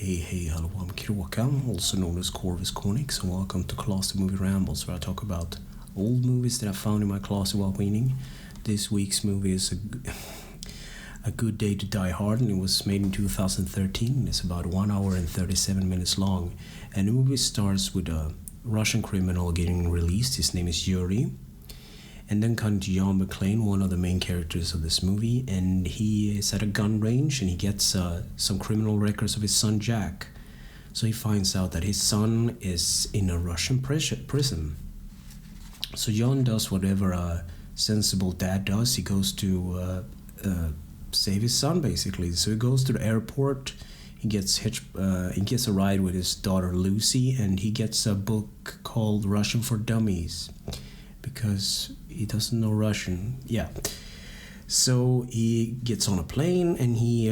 Hey, hello, I'm Kråkan, also known as Corvus Conix, and welcome to Classy Movie Rambles, where I talk about old movies that I found in my closet while cleaning. This week's movie is A Good Day to Die Hard, and it was made in 2013. It's about 1 hour and 37 minutes long, and the movie starts with a Russian criminal getting released. His name is Yuri. And then comes John McClane, one of the main characters of this movie, and he is at a gun range and he gets some criminal records of his son Jack. So he finds out that his son is in a Russian prison. So John does whatever a sensible dad does. He goes to save his son, basically. So he goes to the airport. He gets a ride with his daughter Lucy, and he gets a book called Russian for Dummies, because he doesn't know Russian. Yeah. So he gets on a plane and he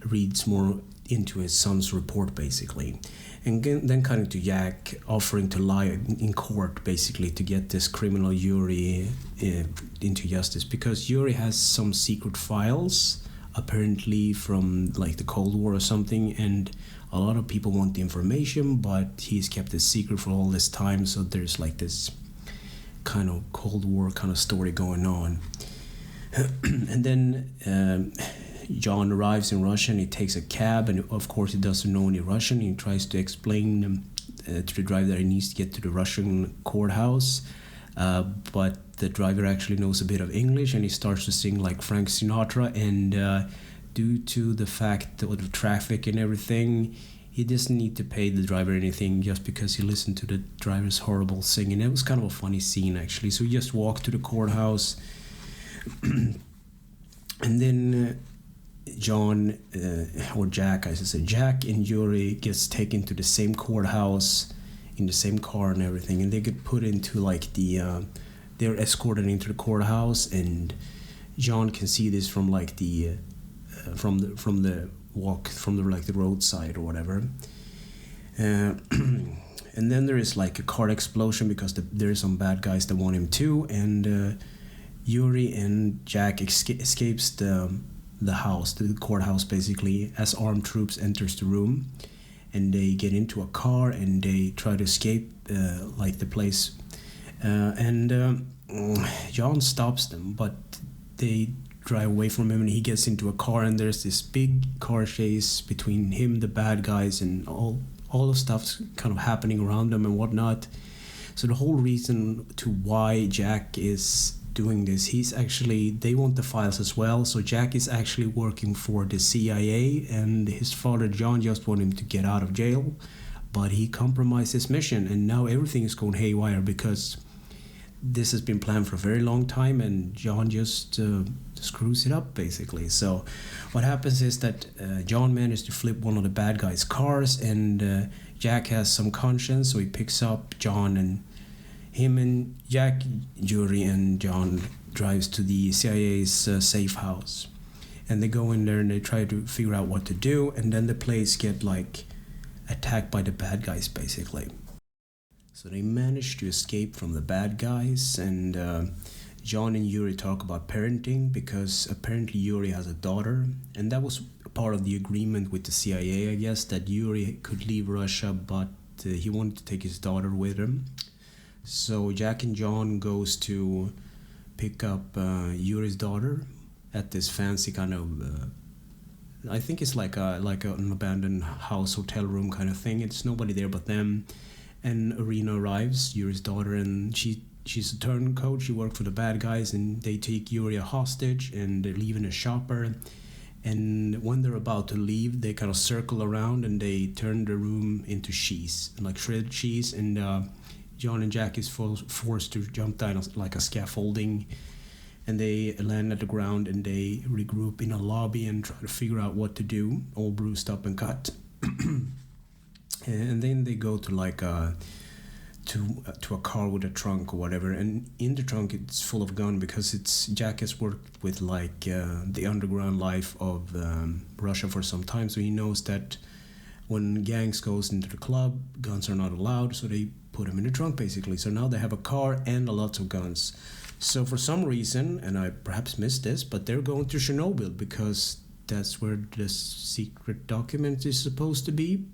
reads more into his son's report, basically. And then cutting to Jack offering to lie in court, basically, to get this criminal Yuri into justice. Because Yuri has some secret files, apparently from like the Cold War or something, and a lot of people want the information, but he's kept it secret for all this time. So there's like this kind of Cold War kind of story going on. And then John arrives in Russia and he takes a cab, and of course he doesn't know any Russian. He tries to explain to the driver that he needs to get to the Russian courthouse, but the driver actually knows a bit of English, and he starts to sing like Frank Sinatra, and due to the fact of the traffic and everything, he doesn't need to pay the driver anything just because he listened to the driver's horrible singing. It was kind of a funny scene, actually. So he just walked to the courthouse. And then John, or Jack, I should say, Jack and Yuri gets taken to the same courthouse in the same car and everything. And they get put into like they're escorted into the courthouse. And John can see this from like from the walk from the roadside or whatever, and then there is like a car explosion because there are some bad guys that want him too, and Yuri and Jack escapes the courthouse, basically, as armed troops enters the room, and they get into a car and they try to escape like the place, and John stops them, but they drive away from him, and he gets into a car, and there's this big car chase between him, the bad guys, and all the stuff's kind of happening around them and whatnot. So the whole reason to why Jack is doing this, they want the files as well. So Jack is actually working for the CIA, and his father John just wanted him to get out of jail, but he compromised his mission, and now everything is going haywire because this has been planned for a very long time, and John just screws it up, basically. So what happens is that John managed to flip one of the bad guys' cars, and Jack has some conscience, so he picks up John, and him and Jack, Yuri, and John drives to the CIA's safe house. And they go in there and they try to figure out what to do, and then the place get like attacked by the bad guys, basically. So they managed to escape from the bad guys, and John and Yuri talk about parenting, because apparently Yuri has a daughter, and that was part of the agreement with the CIA, I guess, that Yuri could leave Russia, but he wanted to take his daughter with him. So Jack and John goes to pick up Yuri's daughter at this fancy kind of I think it's like an abandoned house, hotel room kind of thing. It's nobody there but them. And Irina arrives, Yuri's daughter, and she's a turncoat. She worked for the bad guys, and they take Yuri a hostage, and they're leaving a shopper. And when they're about to leave, they kind of circle around and they turn the room into cheese, like shredded cheese. And John and Jack is forced to jump down like a scaffolding, and they land at the ground and they regroup in a lobby and try to figure out what to do, all bruised up and cut. And then they go to like to a car with a trunk or whatever, and in the trunk it's full of gun, because Jack has worked with like the underground life of Russia for some time, so he knows that when gangs goes into the club, guns are not allowed, so they put them in the trunk, basically. So now they have a car and a lot of guns. So for some reason, and I perhaps missed this, but they're going to Chernobyl because that's where the secret document is supposed to be.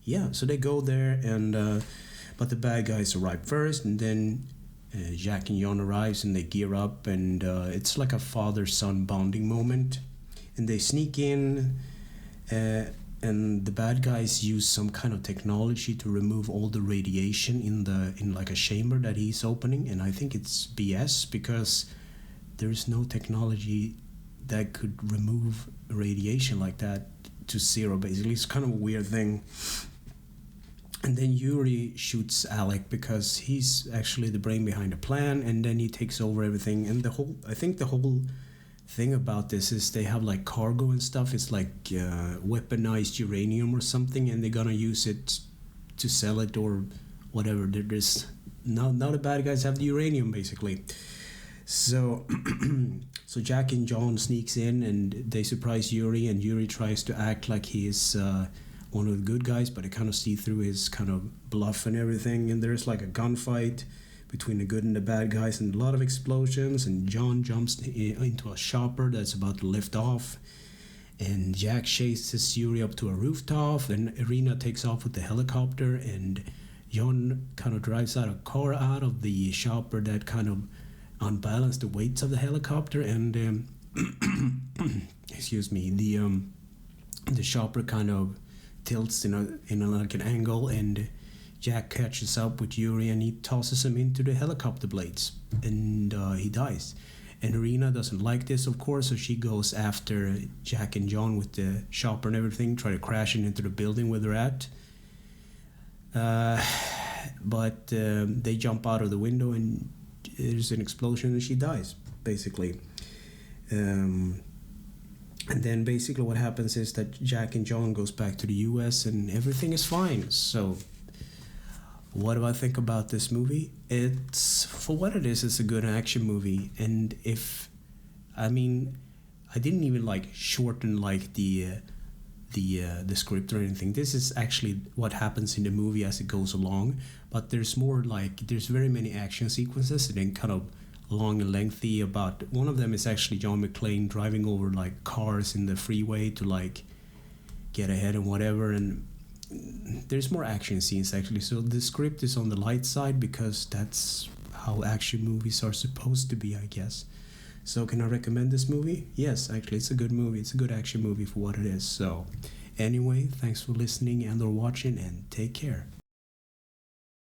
Yeah, so they go there, and but the bad guys arrive first, and then Jack and John arrives, and they gear up, and it's like a father-son bonding moment. And they sneak in, and the bad guys use some kind of technology to remove all the radiation in like a chamber that he's opening. And I think it's BS, because there's no technology that could remove radiation like that to zero. Basically, it's kind of a weird thing. And then Yuri shoots Alec because he's actually the brain behind the plan, and then he takes over everything. And I think the whole thing about this is they have like cargo and stuff. It's like weaponized uranium or something, and they're gonna use it to sell it or whatever. There's now the bad guys have the uranium basically. So so Jack and John sneaks in, and they surprise Yuri, and Yuri tries to act like he is one of the good guys, but I kind of see through his kind of bluff and everything. And there's like a gunfight between the good and the bad guys, and a lot of explosions, and John jumps into a chopper that's about to lift off, and Jack chases Yuri up to a rooftop, and Irina takes off with the helicopter, and John kind of drives a car out of the chopper that kind of unbalanced the weights of the helicopter, and excuse me, the chopper kind of tilts in a like an angle, and Jack catches up with Yuri, and he tosses him into the helicopter blades, and he dies. And Irina doesn't like this, of course, so she goes after Jack and John with the chopper and everything, try to crash into the building where they're at. But they jump out of the window, and there's an explosion, and she dies, basically. And then basically what happens is that Jack and John goes back to the US, and everything is fine. So what do I think about this movie? It's, for what it is, it's a good action movie. And I didn't even like shorten like the script or anything. This is actually what happens in the movie as it goes along. But there's more like, there's very many action sequences, and then kind of long and lengthy. About one of them is actually John McClane driving over like cars in the freeway to like get ahead and whatever, and there's more action scenes actually. So the script is on the light side, because that's how action movies are supposed to be, I guess. So can I recommend this movie? Yes, actually it's a good movie. It's a good action movie for what it is. So anyway, thanks for listening and or watching, and take care.